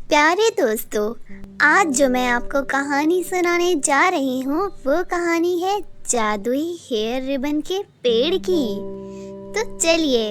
प्यारे दोस्तों, आज जो मैं आपको कहानी सुनाने जा रही हूँ वो कहानी है जादुई हेयर रिबन के पेड़ की। तो चलिए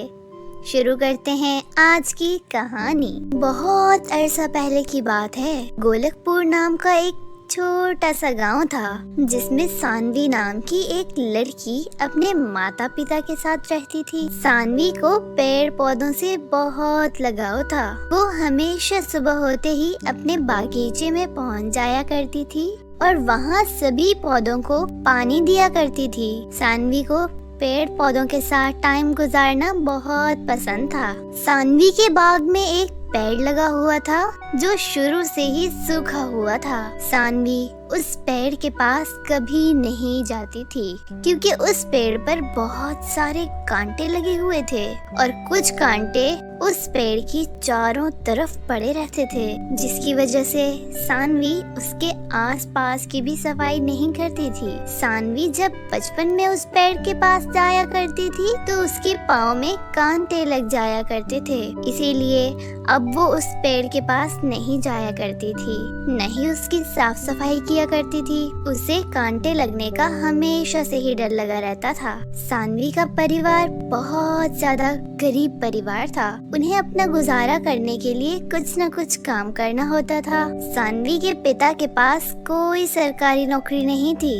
शुरू करते हैं आज की कहानी। बहुत अरसा पहले की बात है। गोलकपुर नाम का एक छोटा सा गांव था जिसमें सानवी नाम की एक लड़की अपने माता पिता के साथ रहती थी। सानवी को पेड़ पौधों से बहुत लगाव था। वो हमेशा सुबह होते ही अपने बागीचे में पहुंच जाया करती थी और वहाँ सभी पौधों को पानी दिया करती थी। सानवी को पेड़ पौधों के साथ टाइम गुजारना बहुत पसंद था। सानवी के बाग में एक पेड़ लगा हुआ था जो शुरू से ही सूखा हुआ था। सानवी उस पेड़ के पास कभी नहीं जाती थी क्योंकि उस पेड़ पर बहुत सारे कांटे लगे हुए थे और कुछ कांटे उस पेड़ की चारों तरफ पड़े रहते थे, जिसकी वजह से सानवी उसके आसपास की भी सफाई नहीं करती थी। सानवी जब बचपन में उस पेड़ के पास जाया करती थी तो उसके पाँव में कांटे लग जाया करते थे, इसीलिए अब वो उस पेड़ के पास नहीं जाया करती थी, नहीं उसकी साफ सफाई किया करती थी। उसे कांटे लगने का हमेशा से ही डर लगा रहता था। सानवी का परिवार बहुत ज्यादा गरीब परिवार था। उन्हें अपना गुजारा करने के लिए कुछ न कुछ काम करना होता था। सानवी के पिता के पास कोई सरकारी नौकरी नहीं थी,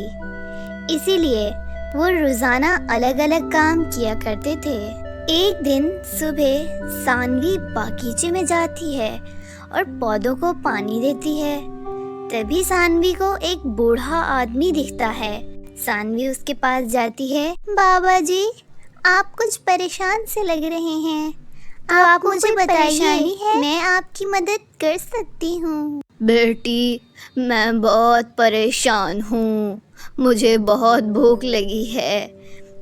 इसीलिए वो रोजाना अलग अलग काम किया करते थे। एक दिन सुबह सानवी बागीचे में जाती है और पौधों को पानी देती है। तभी सानवी को एक बूढ़ा आदमी दिखता है। सानवी उसके पास जाती है। बाबा जी, आप कुछ परेशान से लग रहे हैं, आप मुझे बताइए, मैं आपकी मदद कर सकती हूँ। बेटी, मैं बहुत परेशान हूँ, मुझे बहुत भूख लगी है,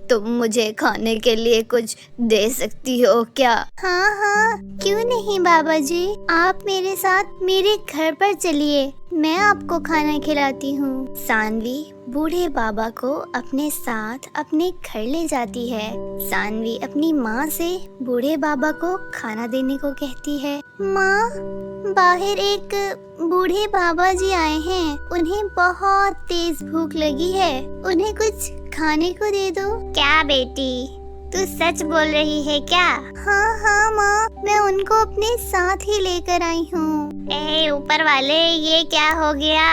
तुम मुझे खाने के लिए कुछ दे सकती हो क्या? हाँ, क्यों नहीं बाबा जी, आप मेरे साथ मेरे घर पर चलिए, मैं आपको खाना खिलाती हूँ। सानवी बूढ़े बाबा को अपने साथ अपने घर ले जाती है। सानवी अपनी माँ से बूढ़े बाबा को खाना देने को कहती है। माँ, बाहर एक बूढ़े बाबा जी आए हैं, उन्हें बहुत तेज भूख लगी है, उन्हें कुछ खाने को दे दो। क्या बेटी, तू सच बोल रही है क्या? हाँ माँ, मैं उनको अपने साथ ही लेकर आई हूँ। ऊपर वाले, ये क्या हो गया?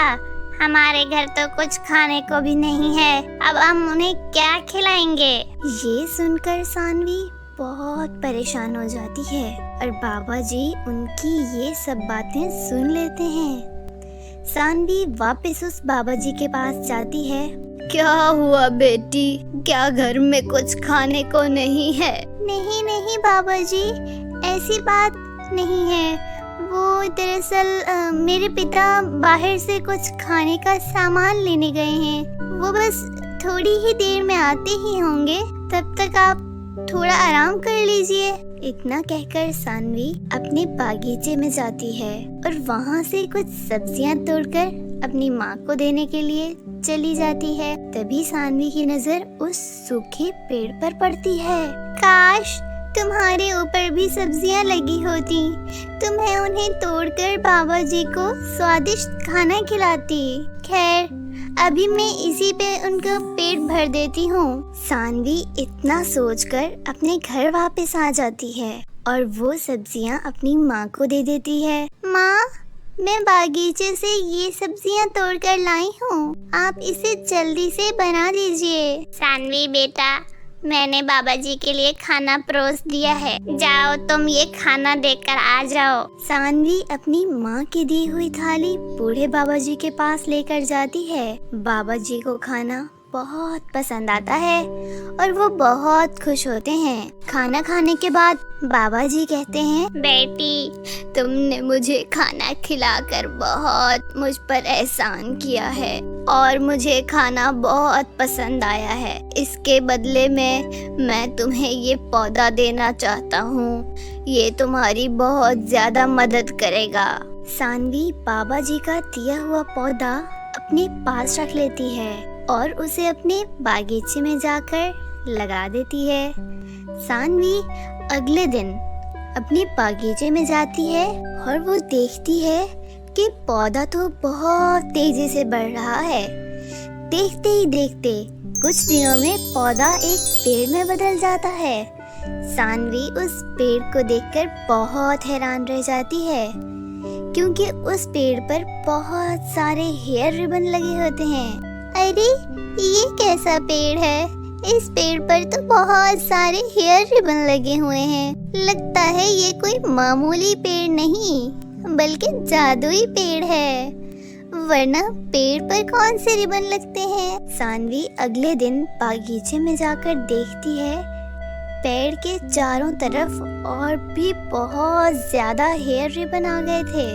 हमारे घर तो कुछ खाने को भी नहीं है, अब हम उन्हें क्या खिलाएंगे? ये सुनकर सानवी बहुत परेशान हो जाती है और बाबा जी उनकी ये सब बातें सुन लेते हैं। सानवी वापस उस बाबा जी के पास जाती है। क्या हुआ बेटी, क्या घर में कुछ खाने को नहीं है? नहीं बाबा जी, ऐसी बात नहीं है। वो दरअसल मेरे पिता बाहर से कुछ खाने का सामान लेने गए हैं, वो बस थोड़ी ही देर में आते ही होंगे, तब तक आप थोड़ा आराम कर लीजिए। इतना कहकर सानवी अपने बागीचे में जाती है और वहाँ से कुछ सब्जियाँ तोड़कर अपनी माँ को देने के लिए चली जाती है। तभी सानवी की नजर उस सूखे पेड़ पर पड़ती है। काश तुम्हारे ऊपर भी सब्जियाँ लगी होती, तो मैं उन्हें तोड़कर बाबा जी को स्वादिष्ट खाना खिलाती। खैर, अभी मैं इसी पे उनका पेट भर देती हूँ। सानवी इतना सोचकर अपने घर वापस आ जाती है और वो सब्जियाँ अपनी माँ को दे देती है। माँ, मैं बागीचे से ये सब्जियाँ तोड़कर लाई हूँ, आप इसे जल्दी से बना दीजिए। सानवी बेटा, मैंने बाबा जी के लिए खाना परोस दिया है, जाओ तुम ये खाना देकर आ जाओ। सानवी अपनी माँ की दी हुई थाली बूढ़े बाबा जी के पास लेकर जाती है। बाबा जी को खाना बहुत पसंद आता है और वो बहुत खुश होते हैं। खाना खाने के बाद बाबा जी कहते हैं, बेटी, तुमने मुझे खाना खिलाकर बहुत मुझ पर एहसान किया है और मुझे खाना बहुत पसंद आया है। इसके बदले में मैं तुम्हें ये पौधा देना चाहता हूँ, ये तुम्हारी बहुत ज्यादा मदद करेगा। सानवी बाबा जी का दिया हुआ पौधा अपने पास रख लेती है और उसे अपने बागीचे में जाकर लगा देती है। सानवी अगले दिन अपने बागीचे में जाती है और वो देखती है कि पौधा तो बहुत तेजी से बढ़ रहा है। देखते ही देखते कुछ दिनों में पौधा एक पेड़ में बदल जाता है। सानवी उस पेड़ को देखकर बहुत हैरान रह जाती है, क्योंकि उस पेड़ पर बहुत सारे हेयर रिबन लगे होते हैं। अरे ये कैसा पेड़ है? इस पेड़ पर तो बहुत सारे हेयर रिबन लगे हुए हैं। लगता है ये कोई मामूली पेड़ नहीं बल्कि जादुई पेड़ है, वरना पेड़ पर कौन से रिबन लगते हैं? सानवी अगले दिन बागीचे में जाकर देखती है पेड़ के चारों तरफ और भी बहुत ज्यादा हेयर रिबन आ गए थे।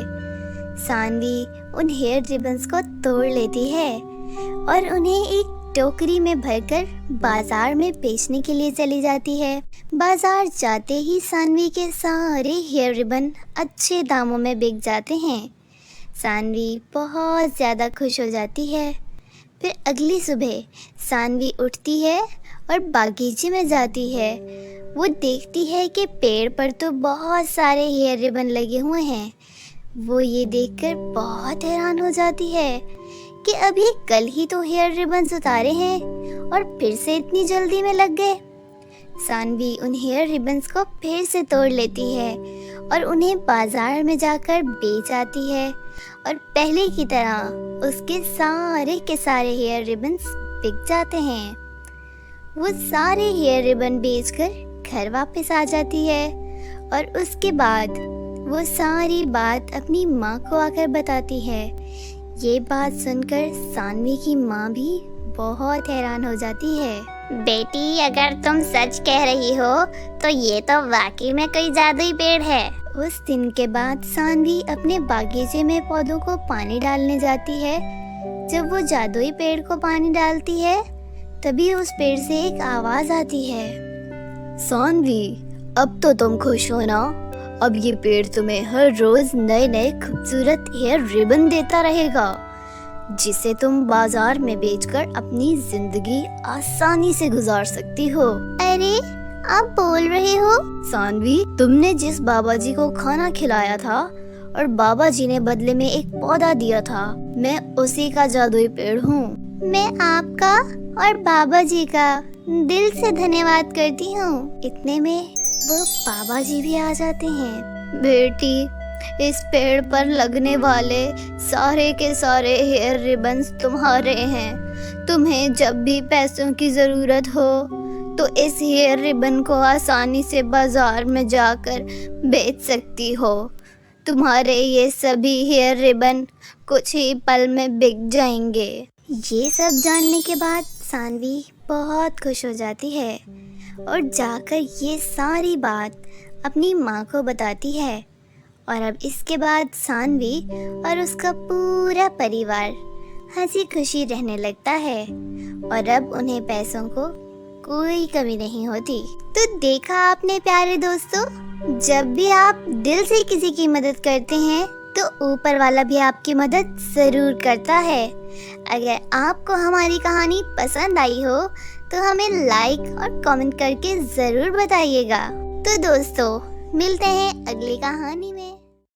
सानवी उन हेयर रिबन्स को तोड़ लेती है और उन्हें एक टोकरी में भरकर बाजार में बेचने के लिए चली जाती है। बाजार जाते ही सानवी के सारे हेयर रिबन अच्छे दामों में बिक जाते हैं। सानवी बहुत ज़्यादा खुश हो जाती है। फिर अगली सुबह सानवी उठती है और बागीचे में जाती है। वो देखती है कि पेड़ पर तो बहुत सारे हेयर रिबन लगे हुए हैं। वो ये देखकर बहुत हैरान हो जाती है कि अभी कल ही तो हेयर रिबन्स उतारे हैं और फिर से इतनी जल्दी में लग गए। सानवी उन हेयर रिबन्स को फिर से तोड़ लेती है और उन्हें बाजार में जाकर बेच आती है और पहले की तरह उसके सारे के सारे हेयर रिबन्स बिक जाते हैं। वो सारे हेयर रिबन बेचकर घर वापस आ जाती है और उसके बाद वो सारी बात अपनी माँ को आकर बताती है। ये बात सुनकर सानवी की माँ भी बहुत हैरान हो जाती है। बेटी, अगर तुम सच कह रही हो तो ये तो वाकई में कोई जादुई पेड़ है। उस दिन के बाद सानवी अपने बागीचे में पौधों को पानी डालने जाती है। जब वो जादुई पेड़ को पानी डालती है तभी उस पेड़ से एक आवाज आती है। सानवी, अब तो तुम खुश हो ना? अब ये पेड़ तुम्हें हर रोज नए नए खूबसूरत हेयर रिबन देता रहेगा, जिसे तुम बाजार में बेचकर अपनी जिंदगी आसानी से गुजार सकती हो। अरे, आप बोल रहे हो? सानवी, तुमने जिस बाबा जी को खाना खिलाया था और बाबा जी ने बदले में एक पौधा दिया था, मैं उसी का जादुई पेड़ हूँ। मैं आपका और बाबा जी का दिल से धन्यवाद करती हूँ। इतने में वो बाबा जी भी आ जाते हैं। बेटी, इस पेड़ पर लगने वाले सारे के सारे हेयर रिबन्स तुम्हारे हैं। तुम्हें जब भी पैसों की ज़रूरत हो तो इस हेयर रिबन को आसानी से बाजार में जाकर बेच सकती हो। तुम्हारे ये सभी हेयर रिबन कुछ ही पल में बिक जाएंगे। ये सब जानने के बाद सानवी बहुत खुश हो जाती है और जाकर ये सारी बात अपनी माँ को बताती है। और अब इसके बाद सानवी और उसका पूरा परिवार हंसी खुशी रहने लगता है और अब उन्हें पैसों को कोई कमी नहीं होती। तो देखा आपने प्यारे दोस्तों, जब भी आप दिल से किसी की मदद करते हैं तो ऊपर वाला भी आपकी मदद ज़रूर करता है। अगर आपको हमारी कहानी पसंद आई हो तो हमें लाइक और कमेंट करके ज़रूर बताइएगा। तो दोस्तों, मिलते हैं अगली कहानी में।